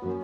Yeah,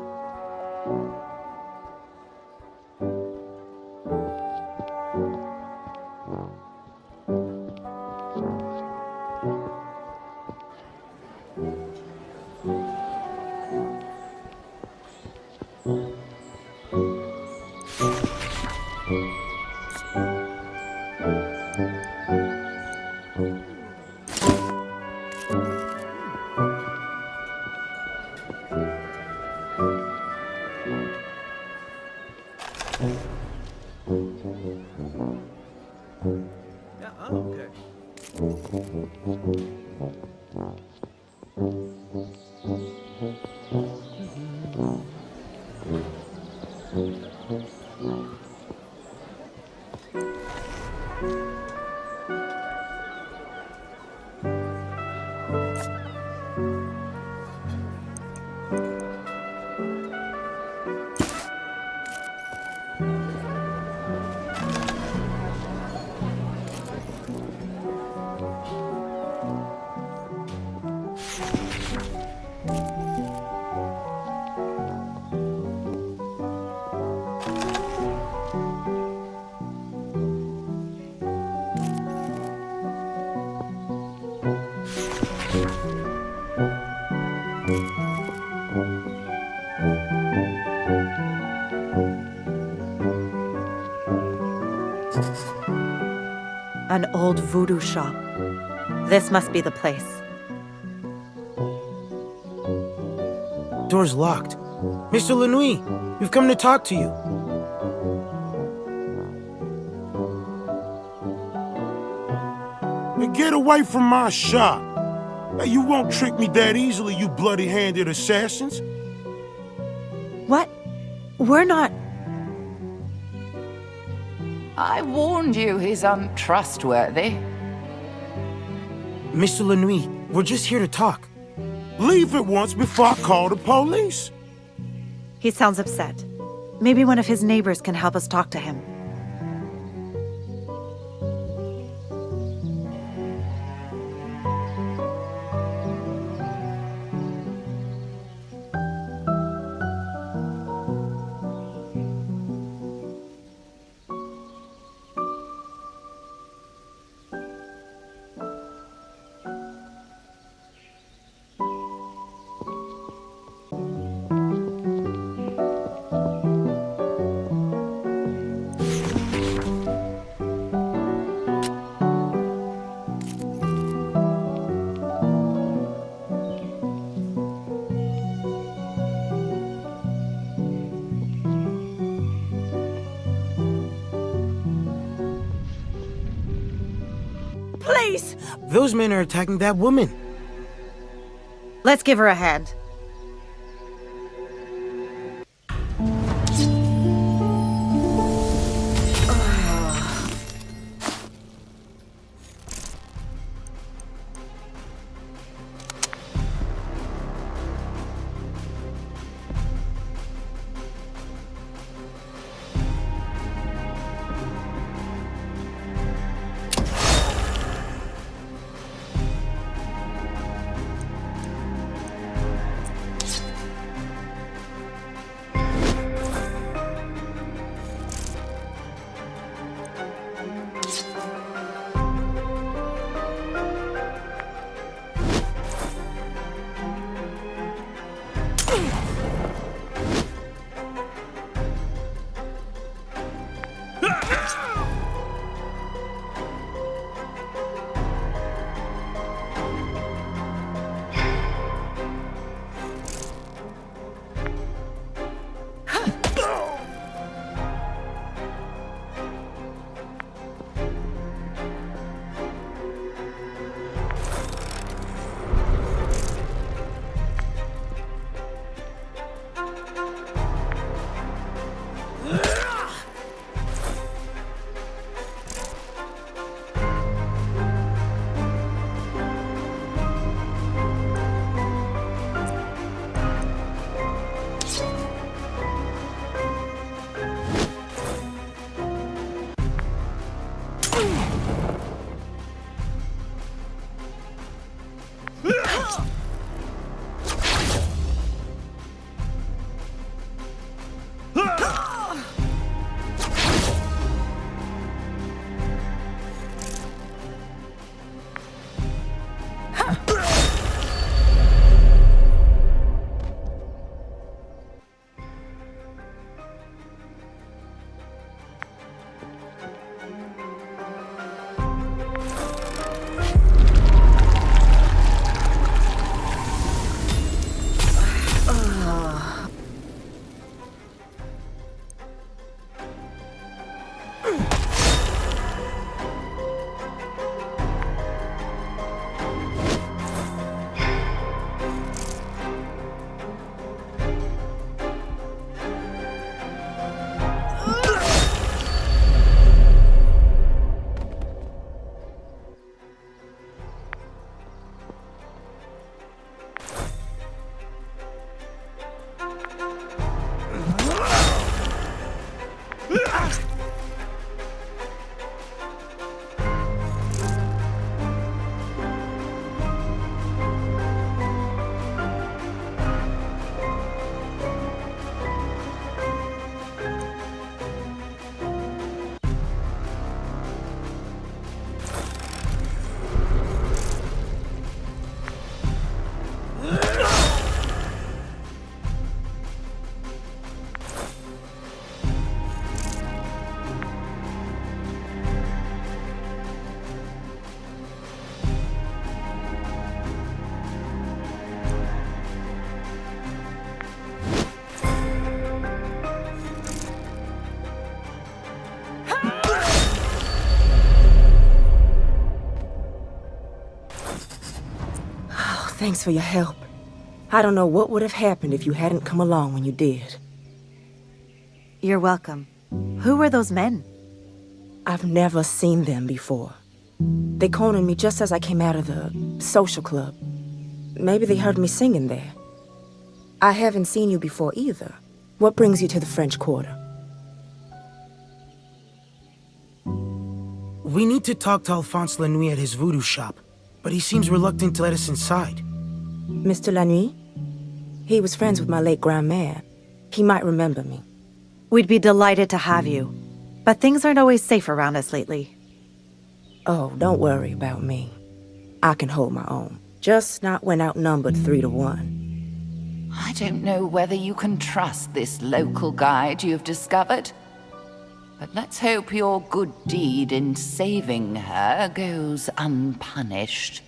okay. An old voodoo shop. This must be the place. Door's locked. Mr. Lanui, we've come to talk to you. Now get away from my shop. Now, you won't trick me that easily, you bloody-handed assassins. What? We're not... I warned you he's untrustworthy. Mr. Lanui, we're just here to talk. Leave at once before I call the police. He sounds upset. Maybe one of his neighbors can help us talk to him. Please! Those men are attacking that woman. Let's give her a hand. Thanks for your help. I don't know what would have happened if you hadn't come along when you did. You're welcome. Who were those men? I've never seen them before. They cornered me just as I came out of the social club. Maybe they heard me singing there. I haven't seen you before either. What brings you to the French Quarter? We need to talk to Alphonse Lanouille at his voodoo shop, but he seems reluctant to let us inside. Mr. Lanouille? He was friends with my late grandman. He might remember me. We'd be delighted to have you. But things aren't always safe around us lately. Oh, don't worry about me. I can hold my own. Just not when outnumbered 3 to 1. I don't know whether you can trust this local guide you've discovered. But let's hope your good deed in saving her goes unpunished.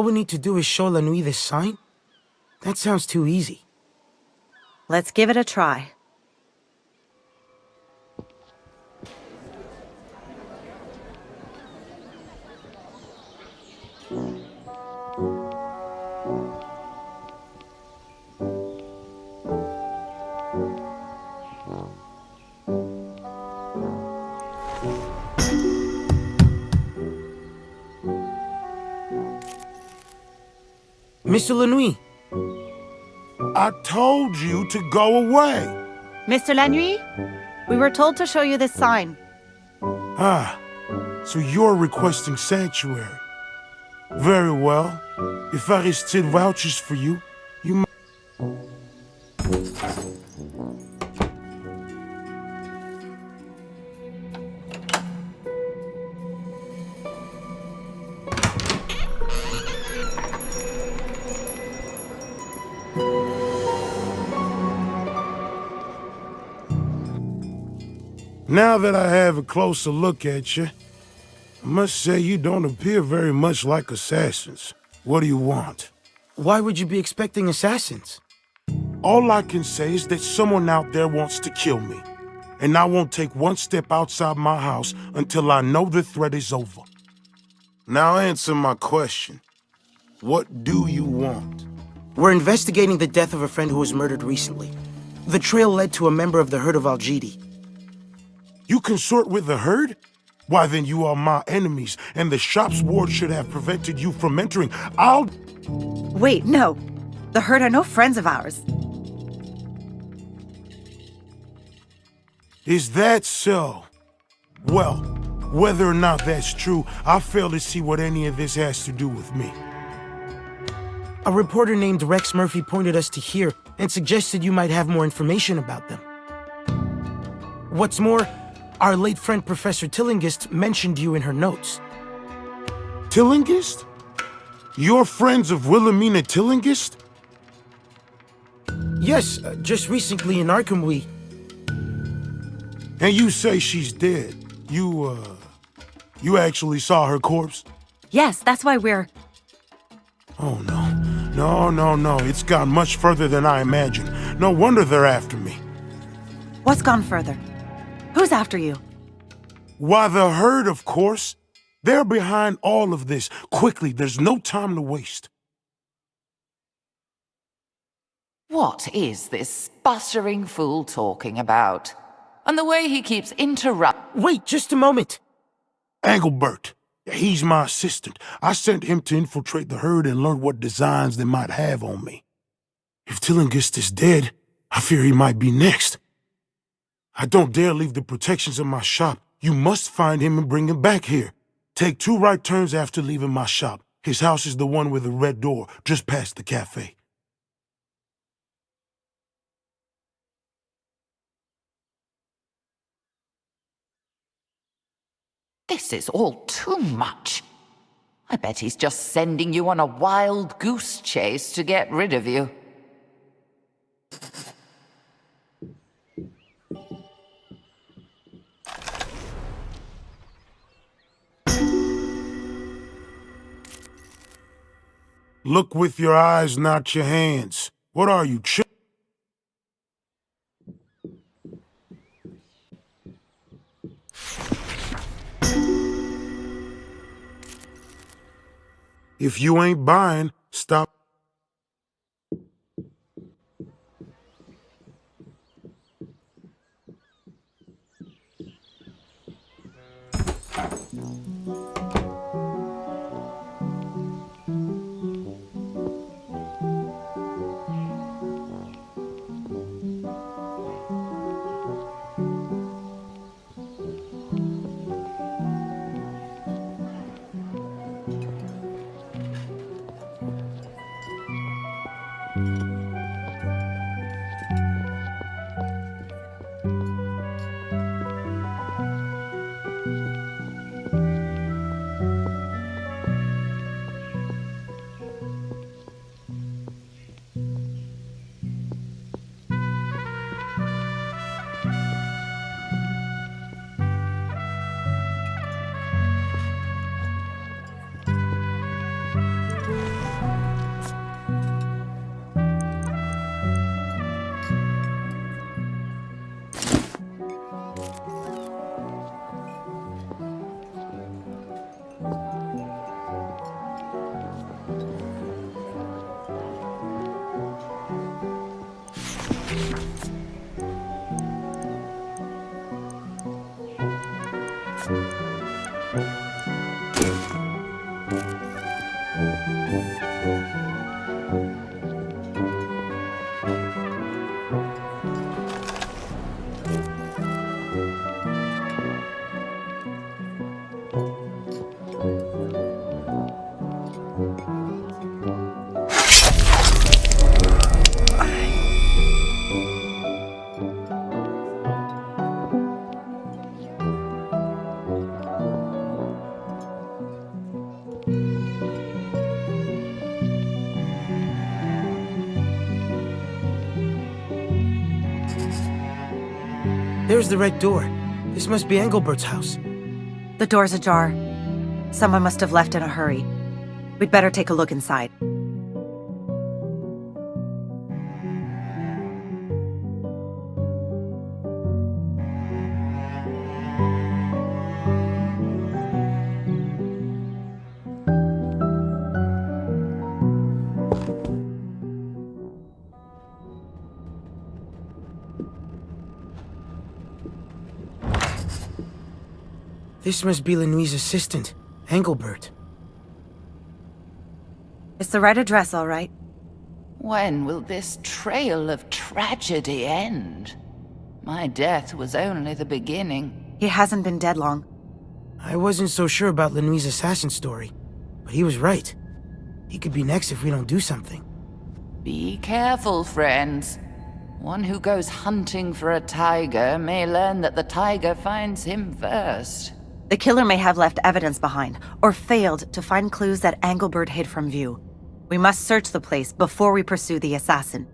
we need to do is show La Nuit this sign? That sounds too easy. Let's give it a try. Mr. La Nuit, I told you to go away. Mr. La Nuit? We were told to show you this sign. Ah, so you're requesting sanctuary. Very well. If Aristide vouches for you, you might... Now that I have a closer look at you, I must say you don't appear very much like assassins. What do you want? why would you be expecting assassins? All I can say is that someone out there wants to kill me. And I won't take one step outside my house until I know the threat is over. Now answer my question. What do you want? We're investigating the death of a friend who was murdered recently. The trail led to a member of the herd of Al-Jidi. You consort with the herd? Why, then you are my enemies, and the shop's ward should have prevented you from entering. Wait, no. The herd are no friends of ours. Is that so? Well, whether or not that's true, I fail to see what any of this has to do with me. A reporter named Rex Murphy pointed us to here and suggested you might have more information about them. What's more, our late friend Professor Tillinghast mentioned you in her notes. Tillinghast? You're friends of Wilhelmina Tillinghast? Yes, just recently in Arkham And you say she's dead. You actually saw her corpse? Yes, that's why we're... Oh, no. No. It's gone much further than I imagined. No wonder they're after me. What's gone further? Who's after you? Why, the herd, of course. They're behind all of this. Quickly, there's no time to waste. What is this sputtering fool talking about? And the way he keeps interrupting... Wait, just a moment. Engelbert. He's my assistant. I sent him to infiltrate the herd and learn what designs they might have on me. If Tillinghast is dead, I fear he might be next. I don't dare leave the protections of my shop. You must find him and bring him back here. Take 2 right turns after leaving my shop. His house is the one with the red door, just past the cafe. This is all too much. I bet he's just sending you on a wild goose chase to get rid of you. Look with your eyes, not your hands. What are you, If you ain't buying, stop. There's the red door. This must be Engelbert's house. The door's ajar. Someone must have left in a hurry. We'd better take a look inside. This must be Lenouil's assistant, Engelbert. It's the right address, all right. When will this trail of tragedy end? My death was only the beginning. He hasn't been dead long. I wasn't so sure about Lenouil's assassin story, but he was right. He could be next if we don't do something. Be careful, friends. One who goes hunting for a tiger may learn that the tiger finds him first. The killer may have left evidence behind, or failed to find clues that Engelbert hid from view. We must search the place before we pursue the assassin.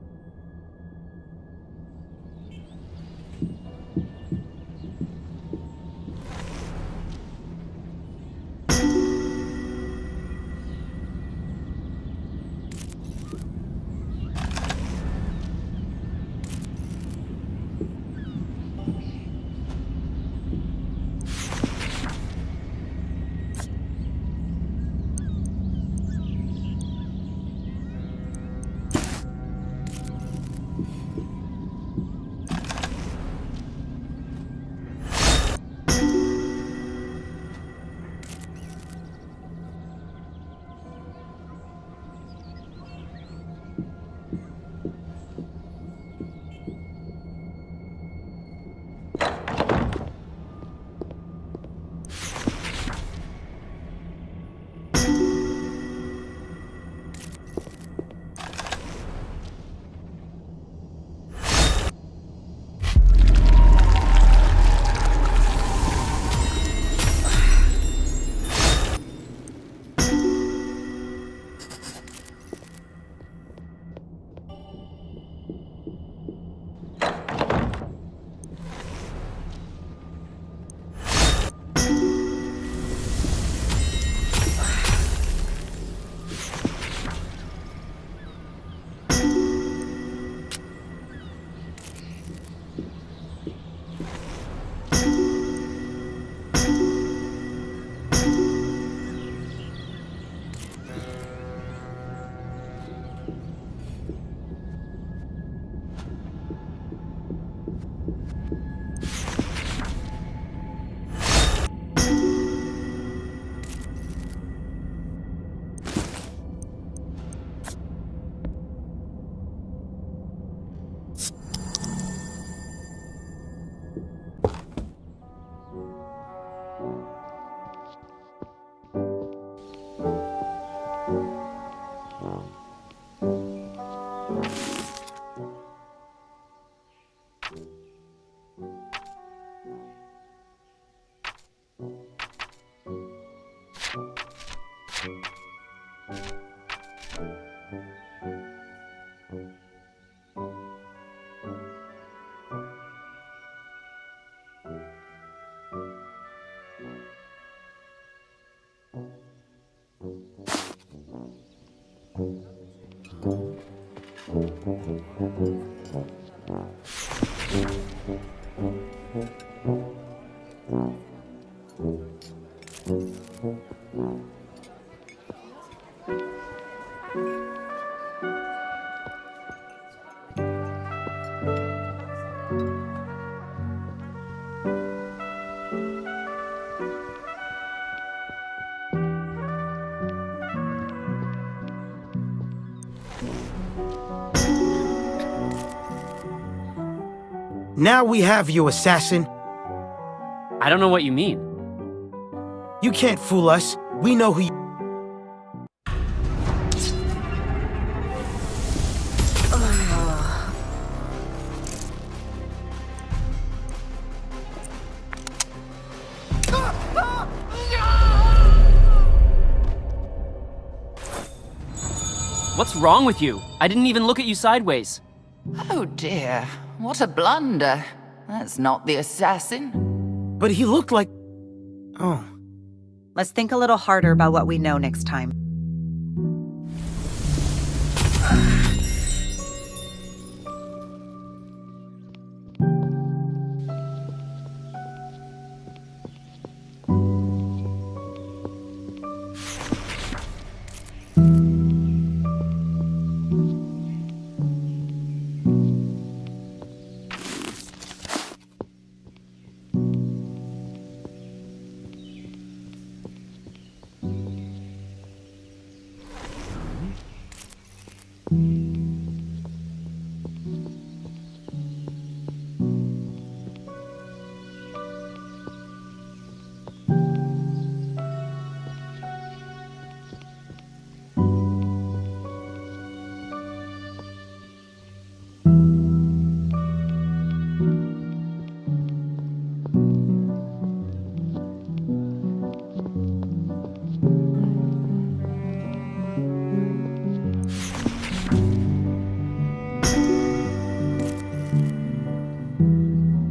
Now we have you, assassin. I don't know what you mean. You can't fool us. We know who you... What's wrong with you? I didn't even look at you sideways. Oh dear, what a blunder. That's not the assassin. But he looked like... Oh. Let's think a little harder about what we know next time.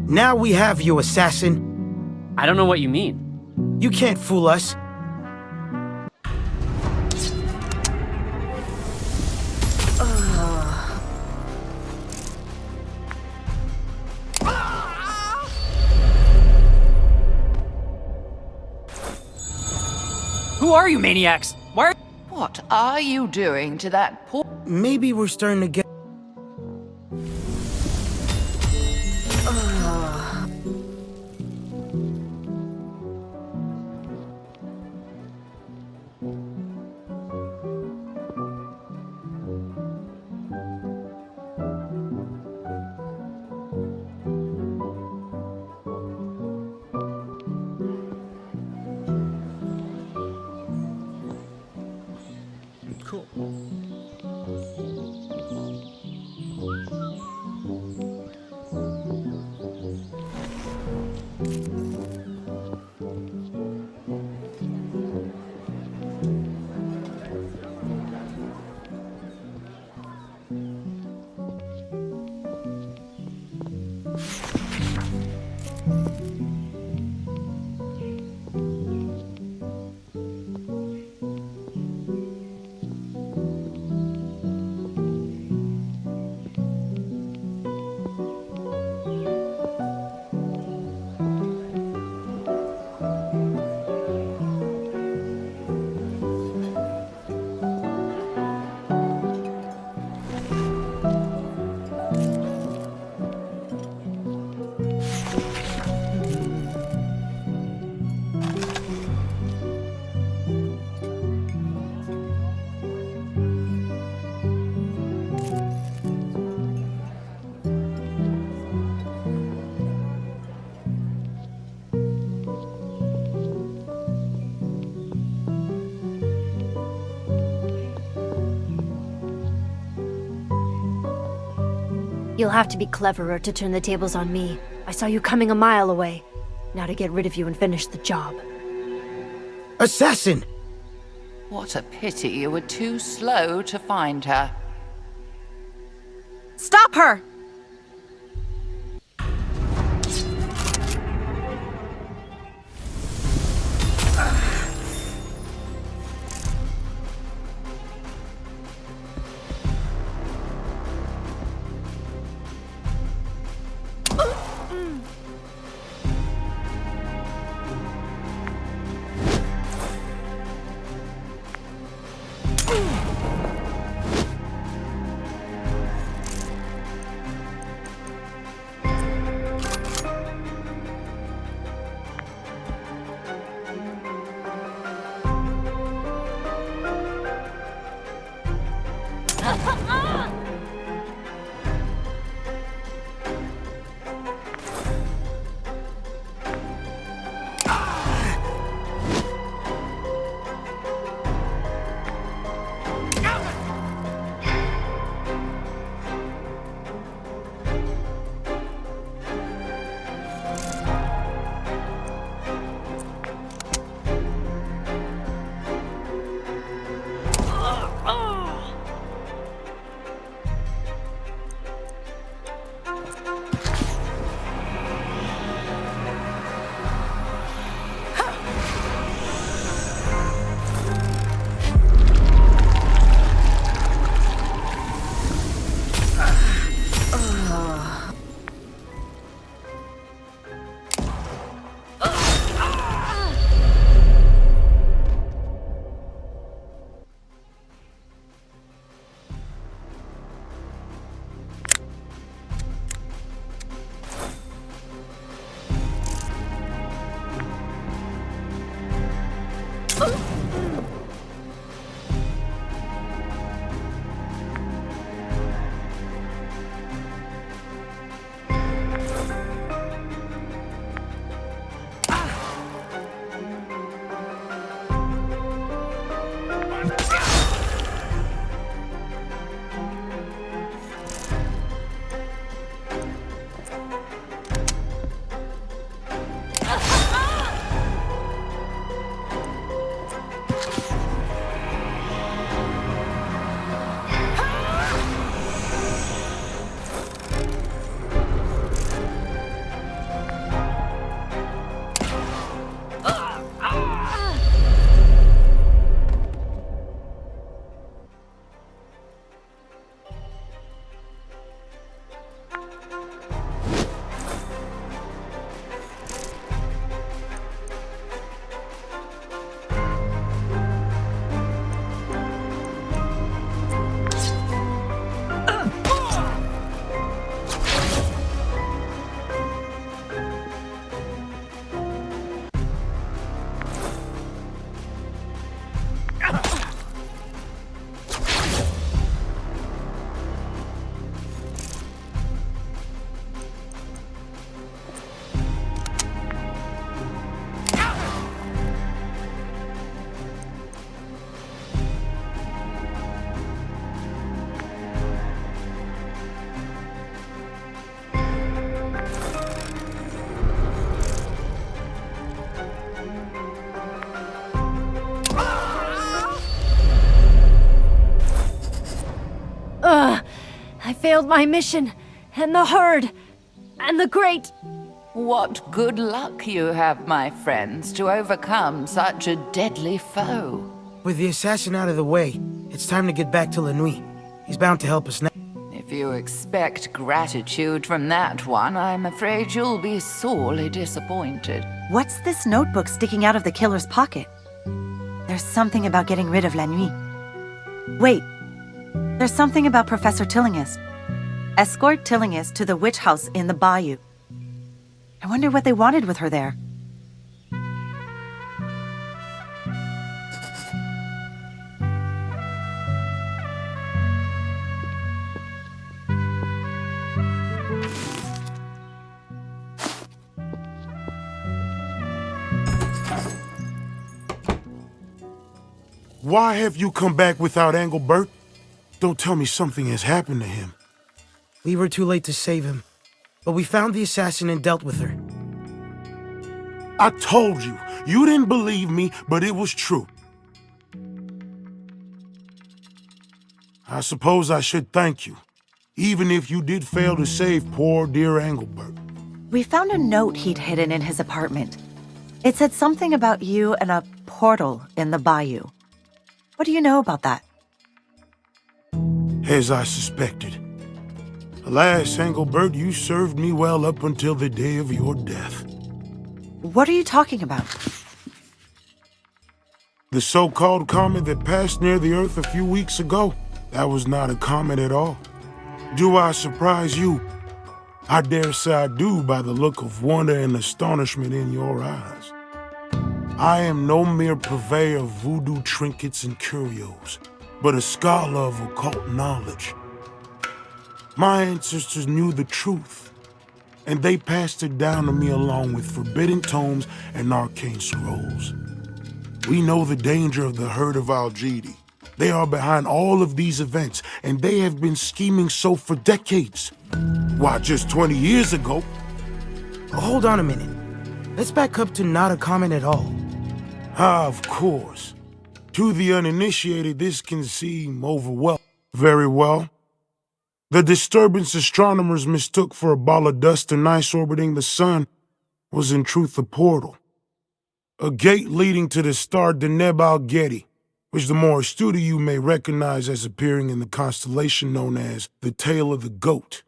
Now we have you, assassin. I don't know what you mean. You can't fool us. Who are you, maniacs? Why are... What are you doing to that poor... Maybe we're starting to get... Cool. You'll have to be cleverer to turn the tables on me. I saw you coming a mile away. Now to get rid of you and finish the job. Assassin! What a pity you were too slow to find her. Stop her! failed my mission, and the herd, and the great... What good luck you have, my friends, to overcome such a deadly foe. With the assassin out of the way, it's time to get back to La Nuit. He's bound to help us now. If you expect gratitude from that one, I'm afraid you'll be sorely disappointed. What's this notebook sticking out of the killer's pocket? There's something about getting rid of La Nuit. Wait, there's something about Professor Tillinghast. Escort Tillinghast to the witch house in the bayou. I wonder what they wanted with her there. Why have you come back without Engelbert? Don't tell me something has happened to him. We were too late to save him, but we found the assassin and dealt with her. I told you. You didn't believe me, but it was true. I suppose I should thank you, even if you did fail to save poor dear Engelbert. We found a note he'd hidden in his apartment. It said something about you and a portal in the bayou. What do you know about that? As I suspected. Alas, Engelbert, you served me well up until the day of your death. What are you talking about? The so-called comet that passed near the Earth a few weeks ago, that was not a comet at all. Do I surprise you? I dare say I do by the look of wonder and astonishment in your eyes. I am no mere purveyor of voodoo trinkets and curios, but a scholar of occult knowledge. My ancestors knew the truth, and they passed it down to me along with forbidden tomes and arcane scrolls. We know the danger of the herd of Al-Jidi. They are behind all of these events, and they have been scheming so for decades. Why, just 20 years ago... Hold on a minute. Let's back up to not a comet at all. Ah, of course. To the uninitiated, this can seem overwhelming. Very well. The disturbance astronomers mistook for a ball of dust and ice orbiting the sun was in truth a portal. A gate leading to the star Deneb al-Gedi, which the more astute of you may recognize as appearing in the constellation known as the Tail of the Goat,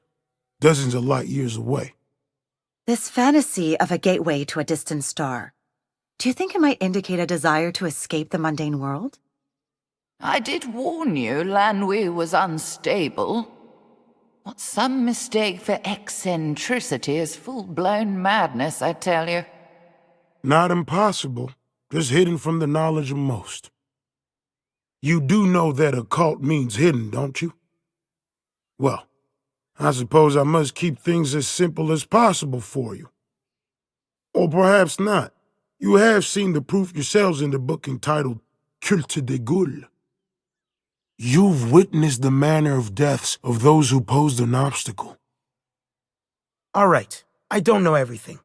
dozens of light years away. This fantasy of a gateway to a distant star, do you think it might indicate a desire to escape the mundane world? I did warn you Lanwi was unstable. What's some mistake for eccentricity is full-blown madness, I tell you. Not impossible, just hidden from the knowledge of most. You do know that occult means hidden, don't you? Well, I suppose I must keep things as simple as possible for you. Or perhaps not. You have seen the proof yourselves in the book entitled Culte des Goules. You've witnessed the manner of deaths of those who posed an obstacle. All right, I don't know everything.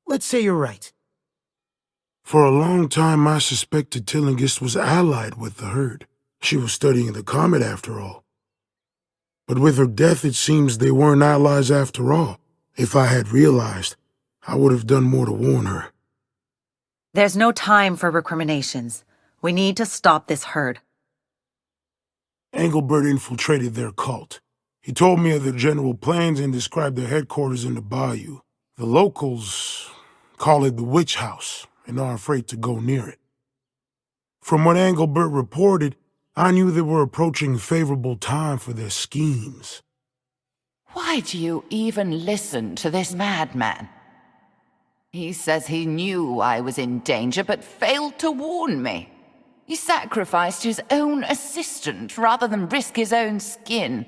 Let's say you're right. For a long time, I suspected Tillinghast was allied with the herd. She was studying the comet after all. But with her death, it seems they weren't allies after all. If I had realized, I would have done more to warn her. There's no time for recriminations. We need to stop this herd. Engelbert infiltrated their cult. He told me of their general plans and described their headquarters in the bayou. The locals call it the witch house and are afraid to go near it. From what Engelbert reported, I knew they were approaching favorable time for their schemes. Why do you even listen to this madman? He says he knew I was in danger, but failed to warn me. He sacrificed his own assistant rather than risk his own skin.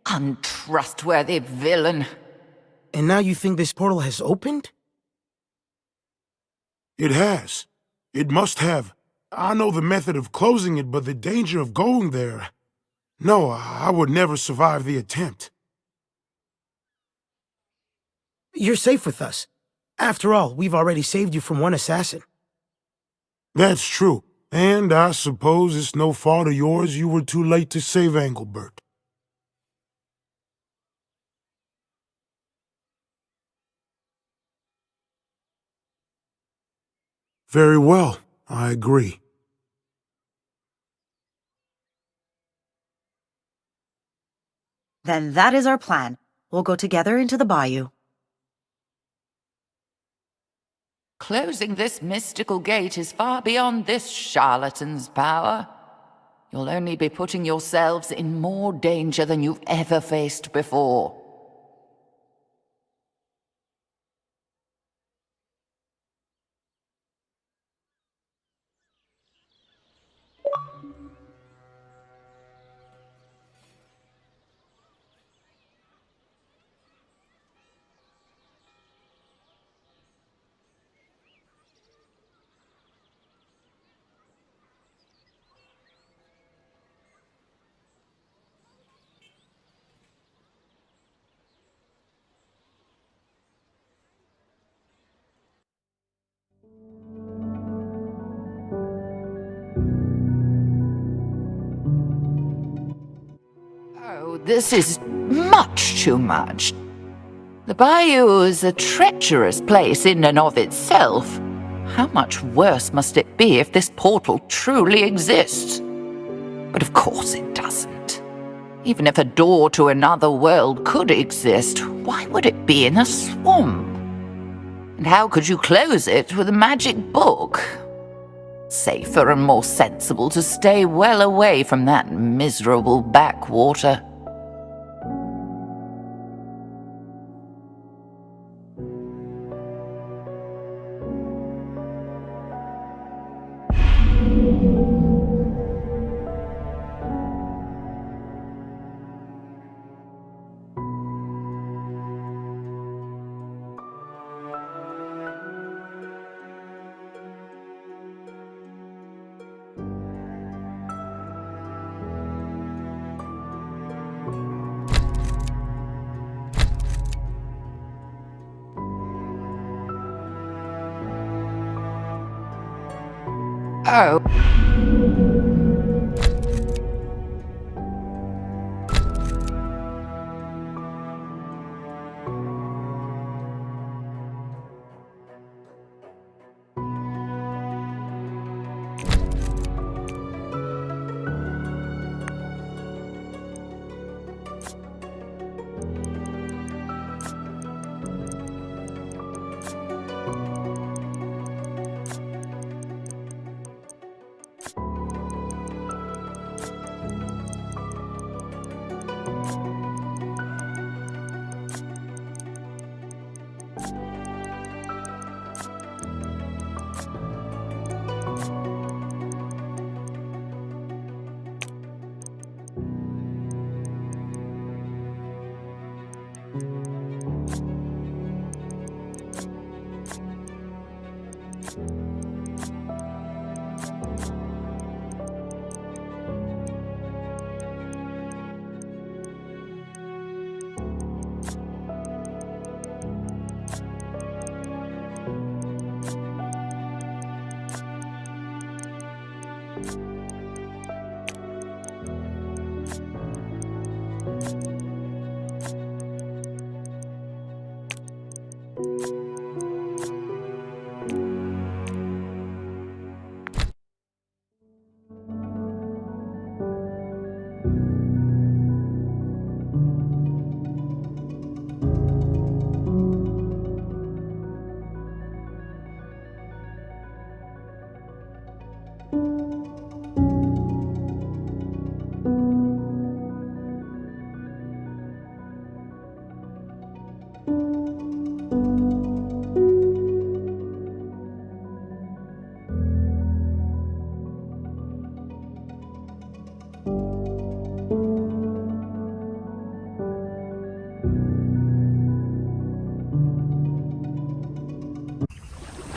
Untrustworthy villain. And now you think this portal has opened? It has. It must have. I know the method of closing it, but the danger of going there... No, I would never survive the attempt. You're safe with us. After all, we've already saved you from one assassin. That's true. And I suppose it's no fault of yours you were too late to save Engelbert. Very well, I agree. Then that is our plan. We'll go together into the bayou. Closing this mystical gate is far beyond this charlatan's power. You'll only be putting yourselves in more danger than you've ever faced before. Oh, this is much too much. The bayou is a treacherous place in and of itself. How much worse must it be if this portal truly exists? But of course it doesn't. Even if a door to another world could exist, why would it be in a swamp? And how could you close it with a magic book? Safer and more sensible to stay well away from that miserable backwater. Oh.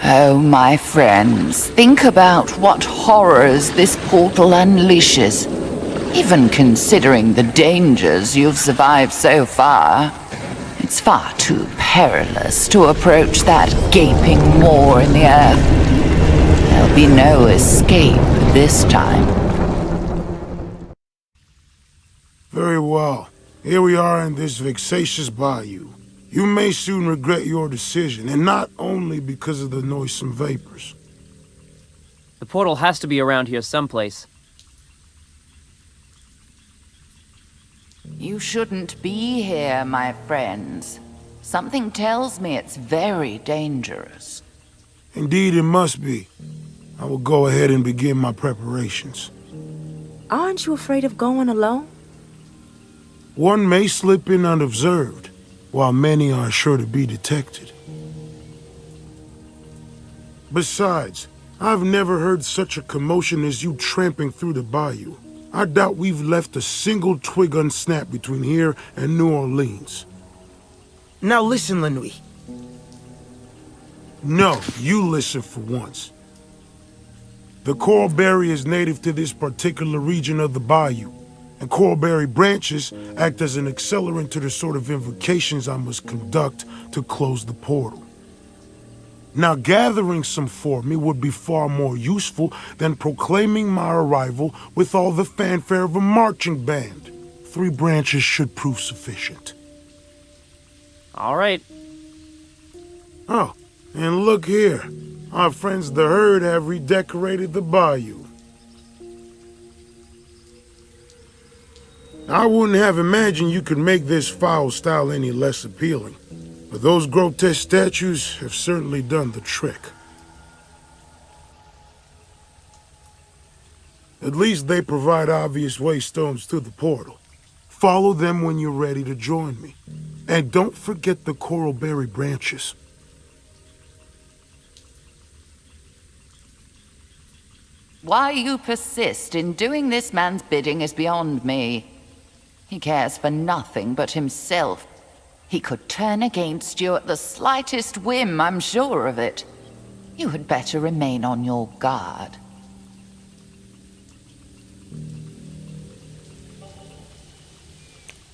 Oh, my friends, think about what horrors this portal unleashes. Even considering the dangers you've survived so far, it's far too perilous to approach that gaping maw in the earth. There'll be no escape this time. Very well. Here we are in this vexatious bayou. You may soon regret your decision, and not only because of the noisome vapors. The portal has to be around here someplace. You shouldn't be here, my friends. Something tells me it's very dangerous. Indeed, it must be. I will go ahead and begin my preparations. Aren't you afraid of going alone? One may slip in unobserved, while many are sure to be detected. Besides, I've never heard such a commotion as you tramping through the bayou. I doubt we've left a single twig unsnapped between here and New Orleans. Now listen, Lanui. No, you listen for once. The coralberry is native to this particular region of the bayou, and coralberry branches act as an accelerant to the sort of invocations I must conduct to close the portal. Now, gathering some for me would be far more useful than proclaiming my arrival with all the fanfare of a marching band. 3 branches should prove sufficient. All right. Oh, and look here. Our friends the herd have redecorated the bayou. I wouldn't have imagined you could make this foul style any less appealing, but those grotesque statues have certainly done the trick. At least they provide obvious waystones to the portal. Follow them when you're ready to join me. And don't forget the coralberry branches. Why you persist in doing this man's bidding is beyond me. He cares for nothing but himself. He could turn against you at the slightest whim, I'm sure of it. You had better remain on your guard.